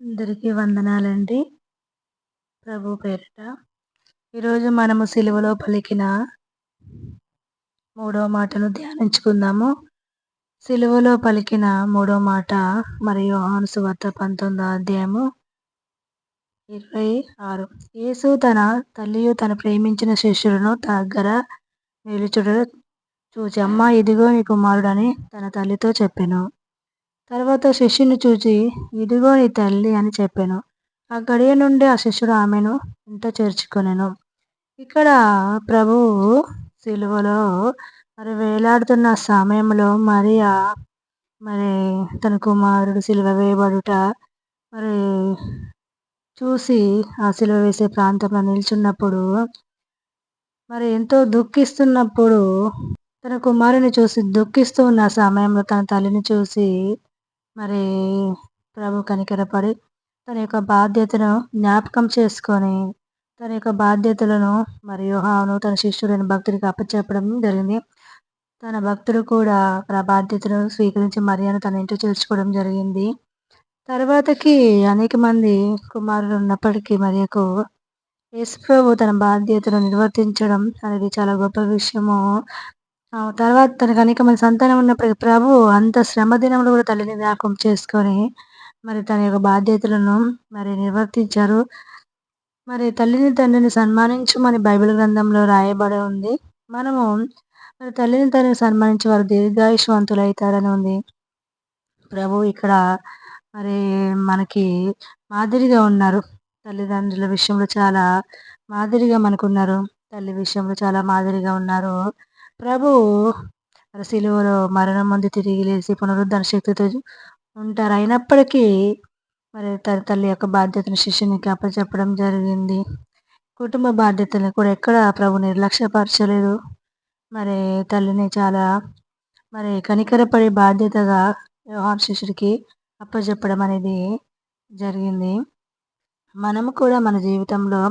అందరికీ వందనాలండి. ప్రభు పేరిట. ఈరోజు మనము సిలువలో పలికిన మూడో మాటను ధ్యానించుకుందాము. సిలువలో పలికిన మూడో మాట మరియు యోహాను సువార్త 19వ అధ్యాయము 26. యేసు తన తల్లియు తను ప్రేమించిన శిష్యులను దగ్గర నిలుచుట చూచి, అమ్మా, ఇదిగో నీ కుమారుడని తన తల్లితో చెప్పెను. తర్వాత శిష్యుని చూచి, ఇదిగో నీ తల్లి అని చెప్పెను. ఆ గడియ నుండి ఆ శిష్యుడు ఆమెను ఇంట చేర్చుకొనెను. ఇక్కడ ప్రభువు సిలువలో వేలాడుతున్న సమయంలో మరియా మరి తన కుమారుడు సిలువ వేయబడుట మరి చూసి ఆ సిలువ వేసే ప్రాంతంలో నిల్చున్నప్పుడు మరి ఎంతో దుఃఖిస్తున్నప్పుడు తన కుమారుని చూసి దుఃఖిస్తూ ఉన్న సమయంలో తన తల్లిని చూసి మరి ప్రభు కనికరపడి తన యొక్క బాధ్యతను జ్ఞాపకం చేసుకొని తన యొక్క బాధ్యతలను మరి యోహాను తన శిష్యుడైన భక్తుడికి అప్పచెప్పడం జరిగింది. తన భక్తుడు కూడా ఆ బాధ్యతను స్వీకరించి మరియను తన ఇంటి చేర్చుకోవడం జరిగింది. తర్వాతకి అనేక మంది కుమారులు ఉన్నప్పటికీ మరియకు యేసుప్రభు తన బాధ్యతను నిర్వర్తించడం అనేది చాలా గొప్ప విషయము. తర్వాత తనకు అనేక మంది సంతానం ఉన్నప్పటికీ ప్రభు అంత శ్రమ దినంలో కూడా తల్లిని జ్ఞాపకం చేసుకొని మరి తన యొక్క బాధ్యతలను మరి నిర్వర్తించారు. మరి తల్లిని తండ్రిని సన్మానించమని బైబిల్ గ్రంథంలో రాయబడి ఉంది. మనము మరి తల్లిని తండ్రిని సన్మానించే వారు దీర్ఘాయుష్వంతులు అవుతారని ఉంది. ప్రభు ఇక్కడ మరి మనకి మాదిరిగా ఉన్నారు. తల్లిదండ్రుల విషయంలో చాలా మాదిరిగా మనకున్నారు. తల్లి విషయంలో చాలా మాదిరిగా ఉన్నారు. ప్రభు సిలువలో మరణం ముందు తిరిగి లేచి పునరుద్ధరణ శక్తితో ఉంటారు. అయినప్పటికీ మరి తన తల్లి యొక్క బాధ్యతను శిష్యునికి అప్పచెప్పడం జరిగింది. కుటుంబ బాధ్యతలను కూడా ఎక్కడ ప్రభు నిర్లక్ష్యపరచలేదు. మరి తల్లిని చాలా మరి కనికరపడే బాధ్యతగా యోహాను శిష్యుడికి అప్పచెప్పడం అనేది జరిగింది. మనము కూడా మన జీవితంలో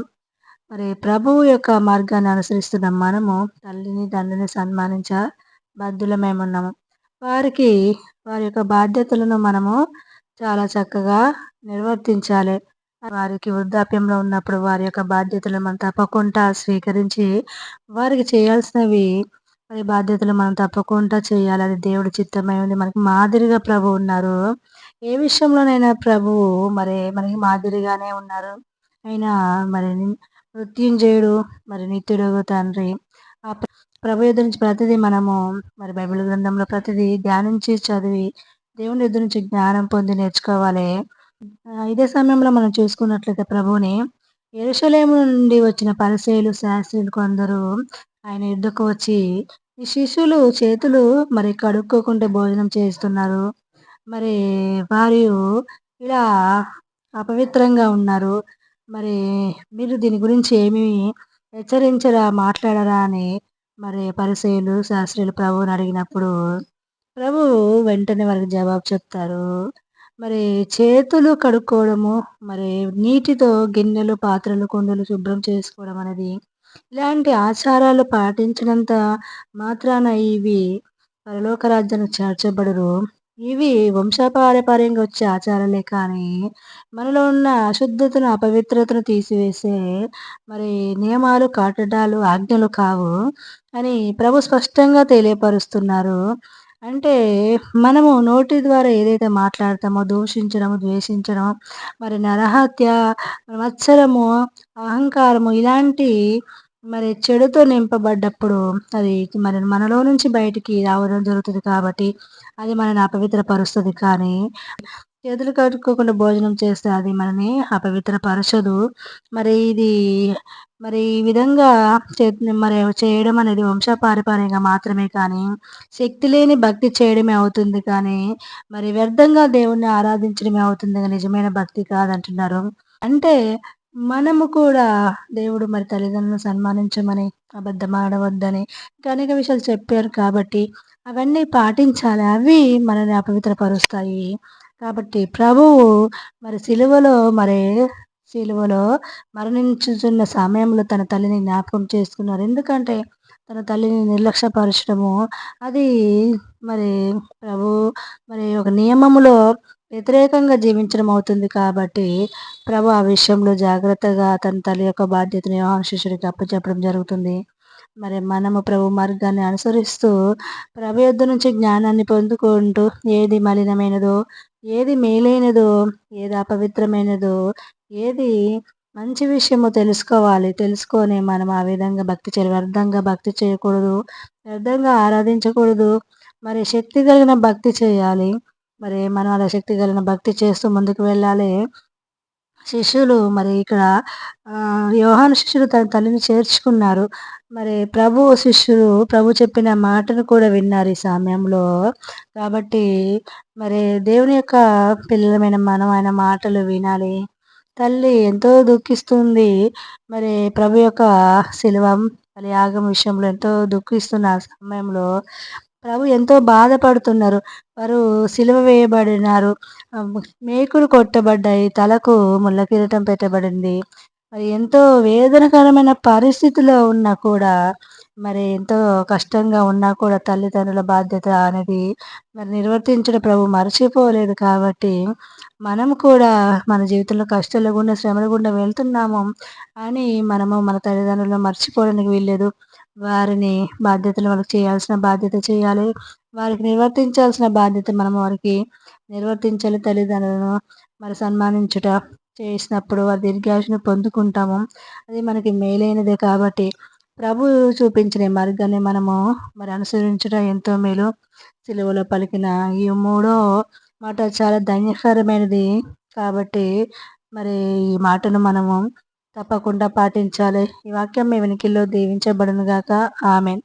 మరి ప్రభువు యొక్క మార్గాన్ని అనుసరిస్తున్న మనము తల్లిని తండ్రిని సన్మానించ బద్దులమేమున్నాము. వారికి వారి యొక్క బాధ్యతలను మనము చాలా చక్కగా నిర్వర్తించాలి. వారికి వృద్ధాప్యంలో ఉన్నప్పుడు వారి యొక్క బాధ్యతలు మనం తప్పకుండా స్వీకరించి వారికి చేయాల్సినవి మరి బాధ్యతలు మనం తప్పకుండా చేయాలి. అది దేవుడి చిత్తమై ఉంది. మనకి మాదిరిగా ప్రభు ఉన్నారు. ఏ విషయంలోనైనా ప్రభువు మరి మనకి మాదిరిగానే ఉన్నారు. అయినా మరి మృత్యుంజయుడు మరి నిత్యుడు తండ్రి ఆ ప్రభు ఎదురు నుంచి ప్రతిదీ మనము మరి బైబిల్ గ్రంథంలో ప్రతిదీ ధ్యానించి చదివి దేవుని ఎదురు నుంచి జ్ఞానం పొంది నేర్చుకోవాలి. ఇదే సమయంలో మనం చూసుకున్నట్లయితే ప్రభువుని యెరూషలేము నుండి వచ్చిన పరిసయ్యులు శాస్త్రులు కొందరు ఆయన యుద్ధకు వచ్చి, ఈ శిష్యులు చేతులు మరి కడుక్కోకుండా భోజనం చేస్తున్నారు, మరి వారు ఇలా అపవిత్రంగా ఉన్నారు, మరి మీరు దీని గురించి ఏమి హెచ్చరించరా, మాట్లాడరా అని మరి పరిసయ్యులు శాస్త్రులు ప్రభువుని అడిగినప్పుడు ప్రభు వెంటనే వారికి జవాబు చెప్తారు. మరి చేతులు కడుక్కోవడము, మరి నీటితో గిన్నెలు పాత్రలు కుండలు శుభ్రం చేసుకోవడం అనేది ఇలాంటి ఆచారాలు పాటించినంత మాత్రాన ఇవి పరలోక రాజ్యానికి చేర్చబడరు. ఇవి వంశపారపర్యంగా వచ్చే ఆచారాలే కానీ మనలో ఉన్న అశుద్ధతను అపవిత్రతను తీసివేసే మరి నియమాలు కట్టడాలు ఆజ్ఞలు కావు అని ప్రభు స్పష్టంగా తెలియపరుస్తున్నారు. అంటే మనము నోటి ద్వారా ఏదైతే మాట్లాడతామో దూషించడము, ద్వేషించడం, మరి నరహత్య, మత్సరము, అహంకారము ఇలాంటి మరి చెడుతో నింపబడ్డప్పుడు అది మరి మనలో నుంచి బయటికి రావడం జరుగుతుంది. కాబట్టి అది మనని అపవిత్రపరుస్తుంది. కానీ చేతులు కడుక్కోకుండా భోజనం చేస్తే అది మనని అపవిత్రపరచదు. మరి ఇది మరి ఈ విధంగా మరి చేయడం అనేది వంశపారపర్యంగా మాత్రమే కానీ శక్తి లేని భక్తి చేయడమే అవుతుంది. కానీ మరి వ్యర్థంగా దేవుణ్ణి ఆరాధించడమే అవుతుంది. నిజమైన భక్తి కాదంటున్నారు. అంటే మనము కూడా దేవుడు మరి తల్లిదండ్రులను సన్మానించమని, అబద్ధం ఆడవద్దని ఇంకా అనేక విషయాలు చెప్పారు. కాబట్టి అవన్నీ పాటించాలి. అవి మనల్ని అపవిత్రపరుస్తాయి. కాబట్టి ప్రభువు మరి సిలువలో మరణించుచున్న సమయంలో తన తల్లిని జ్ఞాపకం చేసుకున్నారు. ఎందుకంటే తన తల్లిని నిర్లక్ష్యపరచడము అది మరి ప్రభు మరి ఒక నియమములో వ్యతిరేకంగా జీవించడం అవుతుంది కాబట్టి, ప్రభు ఆ విషయంలో జాగ్రత్తగా తన తల్లి యొక్క బాధ్యతని యోహాను శిష్యుడికి అప్పచెప్పడం జరుగుతుంది. మరి మనము ప్రభు మార్గాన్ని అనుసరిస్తూ, ప్రభు యొద్ద నుంచి జ్ఞానాన్ని పొందుకుంటూ, ఏది మలినమైనదో, ఏది మేలైనదో, ఏది అపవిత్రమైనదో, ఏది మంచి విషయమో తెలుసుకోవాలి. తెలుసుకొని మనం ఆ విధంగా భక్తి చేయాలి. వ్యర్థంగా భక్తి చేయకూడదు. వ్యర్థంగా ఆరాధించకూడదు. మరి శక్తి కలిగిన భక్తి చేయాలి. మరి మనం అలా శక్తి కలిగిన భక్తి చేస్తూ ముందుకు వెళ్ళాలి. శిష్యులు మరి ఇక్కడ యోహాను శిష్యులు తన తల్లిని చేర్చుకున్నారు. మరి ప్రభు చెప్పిన మాటను కూడా విన్నారు ఈ సమయంలో. కాబట్టి మరి దేవుని యొక్క పిల్లలమైన మనం ఆయన మాటలు వినాలి. తల్లి ఎంతో దుఃఖిస్తుంది. మరి ప్రభు యొక్క శిలువ బలియాగం విషయంలో ఎంతో దుఃఖిస్తున్న ఆ సమయంలో ప్రభు ఎంతో బాధపడుతున్నారు. వారు సిలువ వేయబడినారు. మేకులు కొట్టబడ్డాయి. తలకు ముళ్ళ కిరీటం పెట్టబడింది. మరి ఎంతో వేదనకరమైన పరిస్థితిలో ఉన్నా కూడా, మరి ఎంతో కష్టంగా ఉన్నా కూడా తల్లిదండ్రుల బాధ్యత అనేది మరి నిర్వర్తించడం ప్రభు మర్చిపోలేదు కాబట్టి, మనం కూడా మన జీవితంలో కష్టాల గుండా, శ్రమల గుండా వెళ్తున్నాము అని మనము మన తల్లిదండ్రులను మర్చిపోవడానికి వీల్లేదు. వారిని బాధ్యతలు వాళ్ళకి చేయాల్సిన బాధ్యత చేయాలి. వారికి నిర్వర్తించాల్సిన బాధ్యత మనం వారికి నిర్వర్తించాలి. తల్లిదండ్రులను మరి సన్మానించుట చేసినప్పుడు వారి దీర్ఘాయుషును పొందుకుంటాము. అది మనకి మేలైనదే కాబట్టి ప్రభు చూపించిన ఈ మార్గాన్ని మనము మరి అనుసరించుట ఎంతో మేలు. సిలువలో పలికిన ఈ మూడో మాట చాలా ధన్యకరమైనది కాబట్టి మరి ఈ మాటను మనము తప్పకుండా పాటించాలి. ఈ వాక్యం మీ వెనుకల్లో దీవించబడును గాక. ఆమేన్.